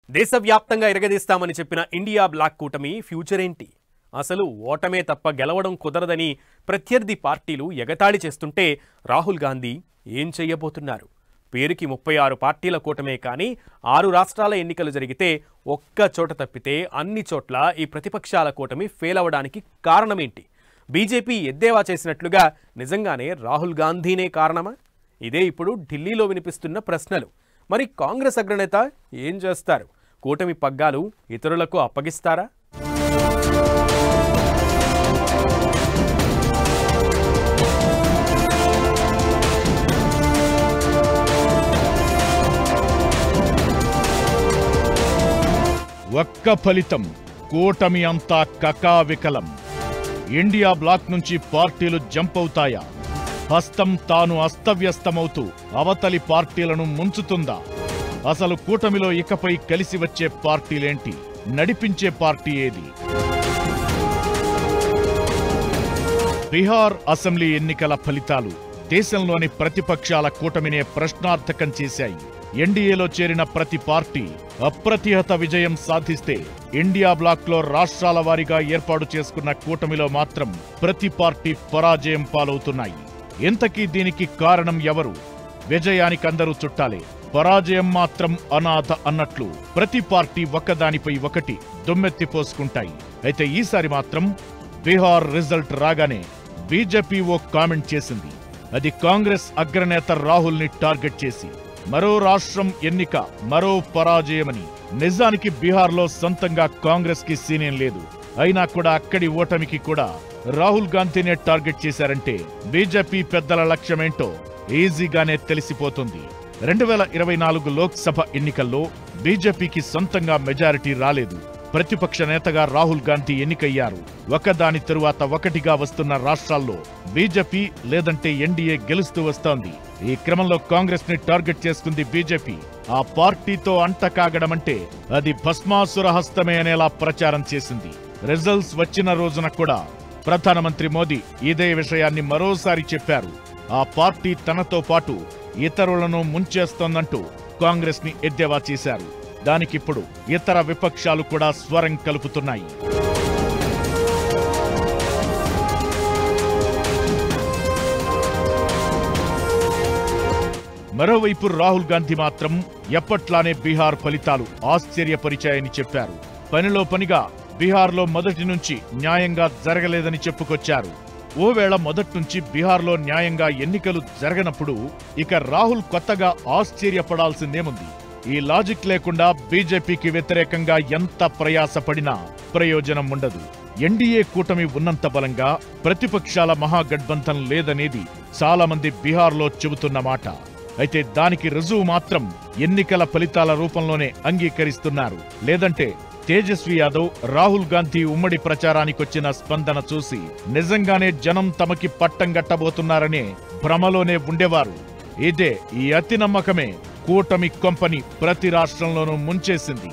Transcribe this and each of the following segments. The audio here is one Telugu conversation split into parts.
దేశవ్యాప్తంగా ఎరగదీస్తామని చెప్పిన ఇండియా బ్లాక్ కూటమి ఫ్యూచర్ ఏంటి? అసలు ఓటమే తప్ప గెలవడం కుదరదని ప్రత్యర్థి పార్టీలు ఎగతాళి చేస్తుంటే రాహుల్ గాంధీ ఏం చేయబోతున్నారు? పేరుకి 36 పార్టీల కూటమే కానీ 6 రాష్ట్రాల ఎన్నికలు జరిగితే ఒక్క చోట తప్పితే అన్ని చోట్ల ఈ ప్రతిపక్షాల కూటమి ఫెయిల్ అవ్వడానికి కారణమేంటి? బీజేపీ ఎద్దేవా చేసినట్లుగా నిజంగానే రాహుల్ గాంధీనే కారణమా? ఇదే ఇప్పుడు ఢిల్లీలో వినిపిస్తున్న ప్రశ్నలు. మరి కాంగ్రెస్ అగ్రనేత ఏం చేస్తారు? కూటమి పగ్గాలు ఇతరులకు అప్పగిస్తారా? ఒక్క ఫలితం, కూటమి అంతా కకావికలం. ఇండియా బ్లాక్ నుంచి పార్టీలు జంప్ అవుతాయా? హస్తం తాను అస్తవ్యస్తమవుతూ అవతలి పార్టీలను ముంచుతుందా? అసలు కూటమిలో ఇకపై కలిసి వచ్చే పార్టీలేంటి? నడిపించే పార్టీ ఏది? బీహార్ అసెంబ్లీ ఎన్నికల ఫలితాలు దేశంలోని ప్రతిపక్షాల కూటమినే ప్రశ్నార్థకం చేశాయి. ఎన్డీఏలో చేరిన ప్రతి పార్టీ అప్రతిహత విజయం సాధిస్తే ఇండియా బ్లాక్లో రాష్ట్రాల వారీగా ఏర్పాటు చేసుకున్న కూటమిలో మాత్రం ప్రతి పార్టీ పరాజయం పాలవుతున్నాయి. ఇంతకీ దీనికి కారణం ఎవరు? విజయానికి అందరూ చుట్టాలే, పరాజయం మాత్రం అనాథ అన్నట్లు ప్రతి పార్టీ ఒకదానిపై ఒకటి దుమ్మెత్తిపోసుకుంటాయి. అయితే ఈసారి మాత్రం బీహార్ రిజల్ట్ రాగానే బీజేపీ ఓ కామెంట్ చేసింది. అది కాంగ్రెస్ అగ్రనేత రాహుల్ ని టార్గెట్ చేసి మరో రాష్ట్రం ఎన్నిక, మరో పరాజయమని. నిజానికి బీహార్లో సొంతంగా కాంగ్రెస్ కి సీనేం లేదు. అయినా కూడా అక్కడి ఓటమికి కూడా రాహుల్ గాంధీనే టార్గెట్ చేశారంటే బీజేపీ పెద్దల లక్ష్యమేంటో ఈజీగానే తెలిసిపోతుంది. 2024 లోక్సభ ఎన్నికల్లో బీజేపీకి సొంతంగా మెజారిటీ రాలేదు. ప్రతిపక్ష నేతగా రాహుల్ గాంధీ ఎన్నికయ్యారు. ఒకదాని తరువాత ఒకటిగా వస్తున్న రాష్ట్రాల్లో బీజేపీ లేదంటే ఎన్డీఏ గెలుస్తూ వస్తోంది. ఈ క్రమంలో కాంగ్రెస్ ని టార్గెట్ చేసుకుంది బీజేపీ. ఆ పార్టీతో అంటకాగడమంటే అది భస్మాసుర హస్తమే అనేలా ప్రచారం చేసింది. రిజల్ట్స్ వచ్చిన రోజున కూడా ప్రధానమంత్రి మోదీ ఇదే విషయాన్ని మరోసారి చెప్పారు. ఆ పార్టీ తనతో పాటు ఇతరులను ముంచేస్తోందంటూ కాంగ్రెస్ ని ఎద్దేవా చేశారు. దానికిప్పుడు ఇతర విపక్షాలు కూడా స్వరం కలుపుతున్నాయి. మరోవైపు రాహుల్ గాంధీ మాత్రం ఎప్పట్లానే బీహార్ ఫలితాలు ఆశ్చర్యపరిచాయని చెప్పారు. పనిలో పనిగా బీహార్లో మొదటి నుంచి న్యాయంగా జరగలేదని చెప్పుకొచ్చారు. ఓవేళ మొదట్నుంచి బీహార్లో న్యాయంగా ఎన్నికలు జరగనప్పుడు ఇక రాహుల్ కొత్తగా ఆశ్చర్యపడాల్సిందేముంది? ఈ లాజిక్ లేకుండా బీజేపీకి వ్యతిరేకంగా ఎంత ప్రయాసపడినా ప్రయోజనం ఉండదు. ఎన్డీఏ కూటమి ఉన్నంత బలంగా ప్రతిపక్షాల మహాగఠబంధన్ లేదనేది చాలా మంది బీహార్లో చెబుతున్న మాట. అయితే దానికి రుజువు మాత్రం ఎన్నికల ఫలితాల రూపంలోనే అంగీకరిస్తున్నారు. లేదంటే తేజస్వి యాదవ్, రాహుల్ గాంధీ ఉమ్మడి ప్రచారానికొచ్చిన స్పందన చూసి నిజంగానే జనం తమకి పట్టం గట్టబోతున్నారనే భ్రమలోనే ఉండేవారు. ఇదే, ఈ అతి నమ్మకమే కూటమి కొంపని ప్రతి రాష్ట్రంలోనూ ముంచేసింది.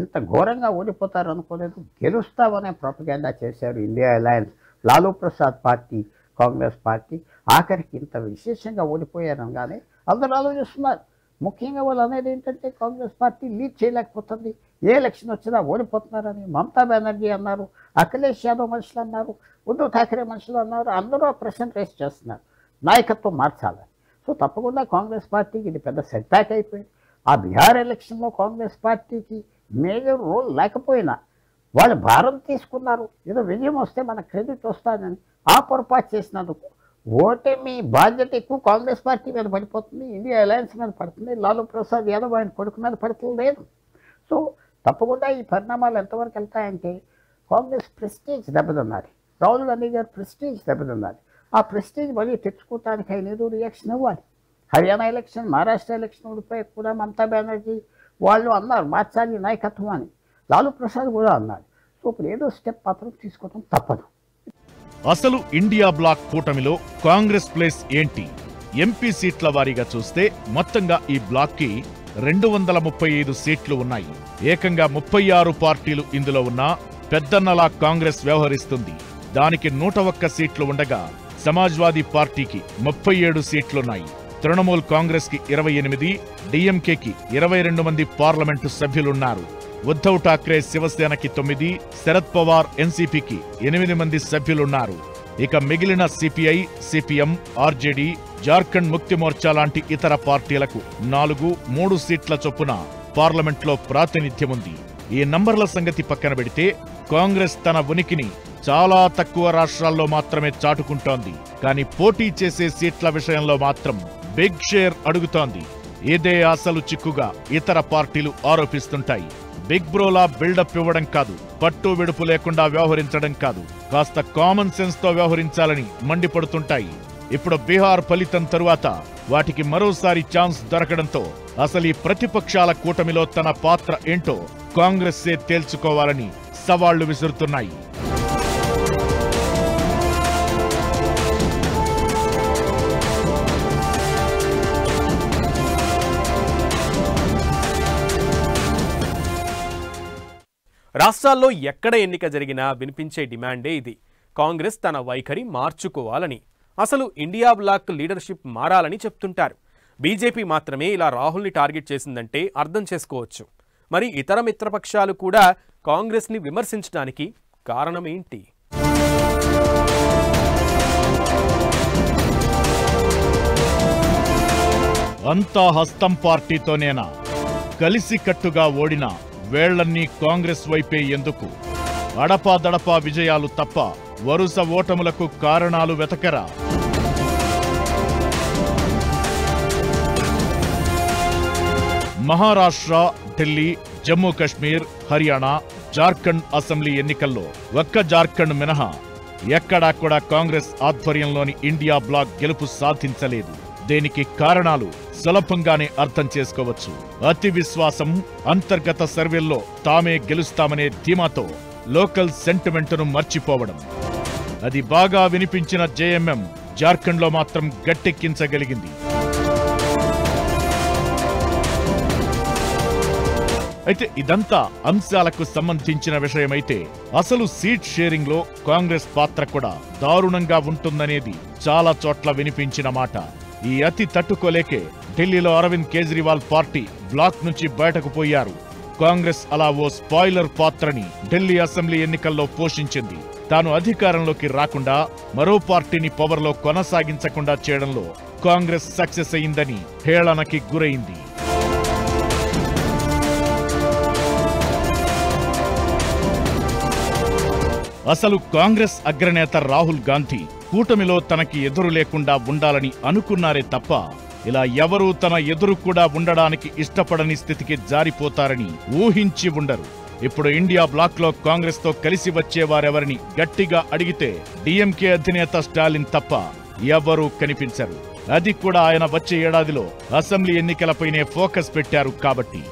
ఇంత ఘోరంగా ఓడిపోతారు అనుకోలేదు. గెలుస్తామనే ప్రొపగండా చేశారు India alliance, Lalu Prasad party, Congress party. ఆఖరికి ఇంత విశేషంగా ఓడిపోయారనగానే అందరూ ఆలోచిస్తున్నారు. ముఖ్యంగా వాళ్ళు అనేది ఏంటంటే కాంగ్రెస్ పార్టీ లీడ్ చేయలేకపోతుంది, ఏ ఎలక్షన్ వచ్చినా ఓడిపోతున్నారని. మమతా బెనర్జీ అన్నారు, అఖిలేష్ యాదవ్ మనుషులు అన్నారు, ఉద్ధవ్ ఠాకరే మనుషులు అన్నారు. అందరూ ఆ ప్రశ్న రేస్ చేస్తున్నారు, నాయకత్వం మార్చాలని. సో తప్పకుండా కాంగ్రెస్ పార్టీకి ఇది పెద్ద సెట్బ్యాక్ అయిపోయింది. ఆ బీహార్ ఎలక్షన్లో కాంగ్రెస్ పార్టీకి మేజర్ రోల్ లేకపోయినా వాళ్ళు భారం తీసుకున్నారు. ఏదో విజయం వస్తే మన క్రెడిట్ వస్తుందని ఆ పొరపాటు చేసినందుకు ఓటమి బాధ్యత ఎక్కువ కాంగ్రెస్ పార్టీ మీద పడిపోతుంది, ఇండియా అలయన్స్ మీద పడుతుంది, లాలూ ప్రసాద్ యాదవ్ ఆయన కొడుకు మీద పడుతుంది లేదు. సో తప్పకుండా ఈ పరిణామాలు ఎంతవరకు వెళ్తాయంటే కాంగ్రెస్ ప్రెస్టీజ్ దెబ్బతిన్నది, రాహుల్ గాంధీ గారు ప్రెస్టీజ్ దెబ్బతిన్నది. ఆ ప్రెస్టీజ్ మళ్ళీ తెచ్చుకోవటానికి ఆయన ఏదో రియాక్షన్ ఇవ్వాలి. హర్యానా ఎలక్షన్, మహారాష్ట్ర ఎలక్షన్ ఓడిపోయి కూడా మమతా బెనర్జీ వాళ్ళు అన్నారు మార్చాలి నాయకత్వం అని, లాలూ ప్రసాద్ కూడా అన్నారు. సో ఇప్పుడు ఏదో స్టెప్ మాత్రం తీసుకోవడం తప్పదు. అసలు ఇండియా బ్లాక్ కూటమిలో కాంగ్రెస్ ప్లేస్ ఏంటి? ఎంపీ సీట్ల వారీగా చూస్తే మొత్తంగా ఈ బ్లాక్ కి 235 సీట్లు ఉన్నాయి. ఏకంగా 36 పార్టీలు ఇందులో ఉన్నా పెద్దన్నలా కాంగ్రెస్ వ్యవహరిస్తుంది. దానికి 101 సీట్లు ఉండగా సమాజ్వాదీ పార్టీకి 37 సీట్లున్నాయి. తృణమూల్ కాంగ్రెస్ కి 28, డిఎంకేకి 22 మంది పార్లమెంటు సభ్యులున్నారు. ఉద్ధవ్ ఠాక్రే శివసేనకి 9, శరద్ పవార్ ఎన్సీపీకి 8 మంది సభ్యులున్నారు. ఇక మిగిలిన సిపిఐ, సిపిఎం, ఆర్జేడీ, జార్ఖండ్ ముక్తి మోర్చా లాంటి ఇతర పార్టీలకు 4, 3 సీట్ల చొప్పున పార్లమెంట్లో ప్రాతినిధ్యముంది. ఈ నంబర్ల సంగతి పక్కన పెడితే కాంగ్రెస్ తన ఉనికిని చాలా తక్కువ రాష్ట్రాల్లో మాత్రమే చాటుకుంటోంది. కానీ పోటీ చేసే సీట్ల విషయంలో మాత్రం బిగ్ షేర్ అడుగుతోంది. ఇదే అసలు చిక్కుగా ఇతర పార్టీలు ఆరోపిస్తుంటాయి. బిగ్ బ్రోలా బిల్డప్ ఇవ్వడం కాదు, పట్టు విడుపు లేకుండా వ్యవహరించడం కాదు, కాస్త కామన్ సెన్స్ తో వ్యవహరించాలని మండిపడుతుంటాయి. ఇప్పుడు బీహార్ ఫలితం తరువాత వాటికి మరోసారి ఛాన్స్ దొరకడంతో అసలు ఈ ప్రతిపక్షాల కూటమిలో తన పాత్ర ఏంటో కాంగ్రెస్సే తేల్చుకోవాలని సవాళ్లు విసురుతున్నాయి. రాష్ట్రాల్లో ఎక్కడ ఎన్నిక జరిగినా వినిపించే డిమాండే ఇది. కాంగ్రెస్ తన వైఖరి మార్చుకోవాలని, అసలు ఇండియా బ్లాక్ లీడర్షిప్ మారాలని చెప్తుంటారు. బీజేపీ మాత్రమే ఇలా రాహుల్ని టార్గెట్ చేసిందంటే అర్థం చేసుకోవచ్చు. మరి ఇతర మిత్రపక్షాలు కూడా కాంగ్రెస్ని విమర్శించడానికి కారణమేంటి? అంతా హస్తం పార్టీతోనేనా? కలిసికట్టుగా ఓడిన వేళ్లన్నీ కాంగ్రెస్ వైపే ఎందుకు? అడపాదడపా విజయాలు తప్ప వరుస ఓటములకు కారణాలు వెతకరా? మహారాష్ట్ర, ఢిల్లీ, జమ్మూ కశ్మీర్, హర్యానా, జార్ఖండ్ అసెంబ్లీ ఎన్నికల్లో ఒక్క జార్ఖండ్ మినహా ఎక్కడా కూడా కాంగ్రెస్ ఆధ్వర్యంలోని ఇండియా బ్లాక్ గెలుపు సాధించలేదు. దీనికి కారణాలు సులభంగానే అర్థం చేసుకోవచ్చు. అతి విశ్వాసం, అంతర్గత సర్వేల్లో తామే గెలుస్తామనే ధీమాతో లోకల్ సెంటిమెంటును మర్చిపోవడం. అది బాగా వినిపించిన జేఎంఎం జార్ఖండ్లో మాత్రం గట్టెక్కించగలిగింది. అయితే ఇదంతా అంశాలకు సంబంధించిన విషయమైతే అసలు సీట్ షేరింగ్ లో కాంగ్రెస్ పాత్ర కూడా దారుణంగా ఉంటుందనేది చాలా చోట్ల వినిపించిన మాట. ఈ అతి తట్టుకోలేకే ఢిల్లీలో అరవింద్ కేజ్రీవాల్ పార్టీ బ్లాక్ నుంచి బయటకు పోయారు. కాంగ్రెస్ అలా ఓ స్పాయిలర్ పాత్రని ఢిల్లీ అసెంబ్లీ ఎన్నికల్లో పోషించింది. తాను అధికారంలోకి రాకుండా మరో పార్టీని పవర్లో కొనసాగించకుండా చేయడంలో కాంగ్రెస్ సక్సెస్ అయిందని హేళనకి గురైంది. అసలు కాంగ్రెస్ అగ్రనేత రాహుల్ గాంధీ కూటమిలో తనకి ఎదురు లేకుండా ఉండాలని అనుకున్నారే తప్ప ఇలా ఎవరూ తన ఎదురు కూడా ఉండడానికి ఇష్టపడని స్థితికి జారిపోతారని ఊహించి ఉండరు. ఇప్పుడు ఇండియా బ్లాక్ లో కాంగ్రెస్ తో కలిసి వచ్చేవారెవరిని గట్టిగా అడిగితే డిఎంకే అధినేత స్టాలిన్ తప్ప ఎవరూ కనిపించరు. అది కూడా ఆయన వచ్చే ఏడాదిలో అసెంబ్లీ ఎన్నికలపైనే ఫోకస్ పెట్టారు కాబట్టి.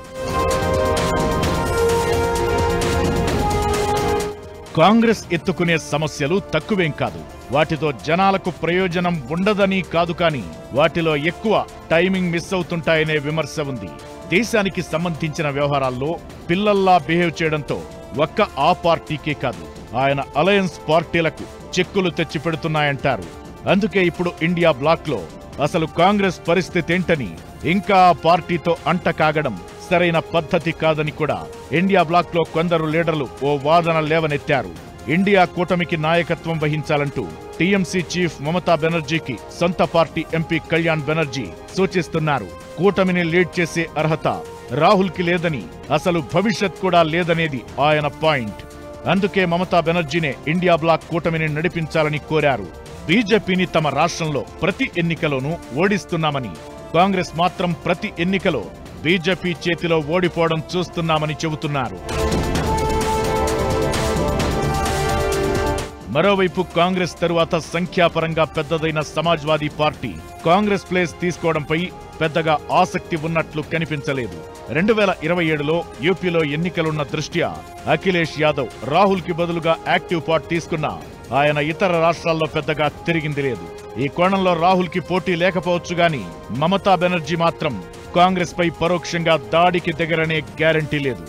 కాంగ్రెస్ ఎత్తుకునే సమస్యలు తక్కువేం కాదు. వాటితో జనాలకు ప్రయోజనం ఉండదని కాదు, కానీ వాటిలో ఎక్కువ టైమింగ్ మిస్ అవుతుంటాయనే విమర్శ ఉంది. దేశానికి సంబంధించిన వ్యవహారాల్లో పిల్లల్లా బిహేవ్ చేయడంతో ఒక్క ఆ పార్టీకే కాదు, ఆయన అలయన్స్ పార్టీలకు చెక్కులు తెచ్చిపెడుతున్నాయంటారు. అందుకే ఇప్పుడు ఇండియా బ్లాక్ లో అసలు కాంగ్రెస్ పరిస్థితి ఏంటని, ఇంకా ఆ పార్టీతో అంట కాగడం సరైన పద్ధతి కాదని కూడా ఇండియా బ్లాక్ లో కొందరు లీడర్లు ఓ వాదన లేవనెత్తారు. ఇండియా కూటమికి నాయకత్వం వహించాలంటూ టీఎంసీ చీఫ్ మమతా బెనర్జీకి సొంత పార్టీ ఎంపీ కళ్యాణ్ బెనర్జీ సూచిస్తున్నారు. కూటమిని లీడ్ చేసే అర్హత రాహుల్ కి లేదని, అసలు భవిష్యత్ కూడా లేదనేది ఆయన పాయింట్. అందుకే మమతా బెనర్జీనే ఇండియా బ్లాక్ కూటమిని నడిపించాలని కోరారు. బీజేపీని తమ రాష్ట్రంలో ప్రతి ఎన్నికలోనూ ఓడిస్తున్నామని, కాంగ్రెస్ మాత్రం ప్రతి ఎన్నికలో బీజేపీ చేతిలో ఓడిపోవడం చూస్తున్నామని చెబుతున్నారు. మరోవైపు కాంగ్రెస్ తరువాత సంఖ్యాపరంగా పెద్దదైన సమాజ్వాదీ పార్టీ కాంగ్రెస్ ప్లేస్ తీసుకోవడంపై పెద్దగా ఆసక్తి ఉన్నట్లు కనిపించలేదు. 2027లో యూపీలో ఎన్నికలున్న దృష్ట్యా అఖిలేష్ యాదవ్ రాహుల్ కి బదులుగా యాక్టివ్ పార్ట్ తీసుకున్నా ఆయన ఇతర రాష్ట్రాల్లో పెద్దగా తిరిగింది లేదు. ఈ కోణంలో రాహుల్ కి పోటీ లేకపోవచ్చు గాని మమతా బెనర్జీ మాత్రం కాంగ్రెస్ పై పరోక్షంగా దాడికి దిగరనే గ్యారంటీ లేదు.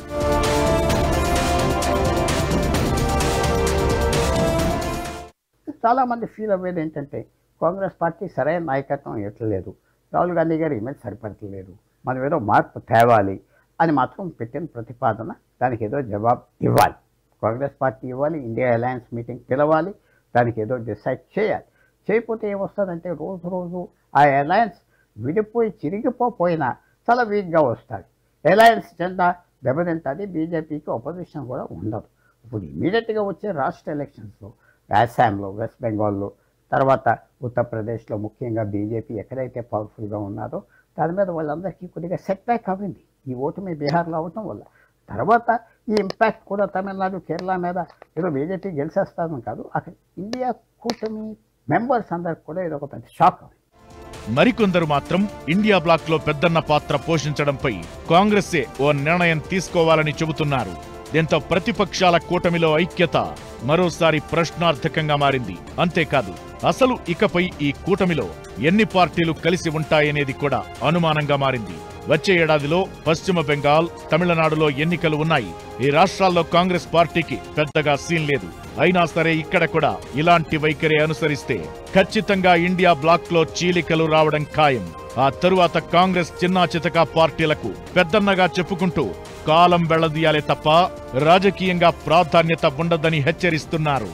చాలా మంది ఫీల్ అవ్వేది ఏంటంటే కాంగ్రెస్ పార్టీ సరైన నాయకత్వం ఇవ్వట్లేదు. రాహుల్ గాంధీ గారి ఇమేజ్ సరిపడలేదు, మనం ఏదో మార్పు తేవాలి అని మాత్రం పెట్టిన ప్రతిపాదన. దానికి ఏదో జవాబు ఇవ్వాలి, కాంగ్రెస్ పార్టీ ఇవ్వాలి, ఇండియా అలయన్స్ మీటింగ్ పిలవాలి, దానికి ఏదో డిసైడ్ చేయాలి. చేయకపోతే ఏమొస్తుందంటే రోజు రోజు ఆ అలయన్స్ విడిపోయి చిరిగిపోయినా చాలా వీక్గా వస్తుంది. అలయన్స్ జెండా దెబ్బతింటుంది, బీజేపీకి అపోజిషన్ కూడా ఉండదు. ఇప్పుడు ఇమీడియట్గా వచ్చే రాష్ట్ర ఎలక్షన్స్లో అస్సాంలో, వెస్ట్ బెంగాల్లో, తర్వాత ఉత్తరప్రదేశ్లో ముఖ్యంగా బీజేపీ ఎక్కడైతే పవర్ఫుల్గా ఉన్నారో దాని మీద వాళ్ళందరికీ కొద్దిగా సెట్ బ్యాక్ అవ్వింది ఈ ఓటమి బీహార్లో అవటం వల్ల. తర్వాత ఈ ఇంపాక్ట్ కూడా తమిళనాడు, కేరళ మీద ఏదో బీజేపీ గెలిచేస్తామని కాదు, అక్కడ ఇండియా కూటమి మెంబర్స్ అందరికి కూడా ఏదో ఒక పెద్ద షాక్. మరికొందరు మాత్రం ఇండియా బ్లాక్ లో పెద్దన్న పాత్ర పోషించడంపై కాంగ్రెస్సే ఓ నిర్ణయం తీసుకోవాలని చెబుతున్నారు. దీంతో ప్రతిపక్షాల కూటమిలో ఐక్యత మరోసారి ప్రశ్నార్థకంగా మారింది. అంతేకాదు, అసలు ఇకపై ఈ కూటమిలో ఎన్ని పార్టీలు కలిసి ఉంటాయనేది కూడా అనుమానంగా మారింది. వచ్చే ఏడాదిలో పశ్చిమ బెంగాల్, తమిళనాడులో ఎన్నికలు ఉన్నాయి. ఈ రాష్ట్రాల్లో కాంగ్రెస్ పార్టీకి పెద్దగా సీన్ లేదు. అయినా సరే ఇక్కడ కూడా ఇలాంటి వైఖరి అనుసరిస్తే ఖచ్చితంగా ఇండియా బ్లాక్ లో చీలికలు రావడం ఖాయం. ఆ తరువాత కాంగ్రెస్ చిన్నా చితకా పార్టీలకు పెద్దన్నగా చెప్పుకుంటూ కాలం వెళ్లదీయాలే తప్ప రాజకీయంగా ప్రాధాన్యత ఉండదని హెచ్చరిస్తున్నారు.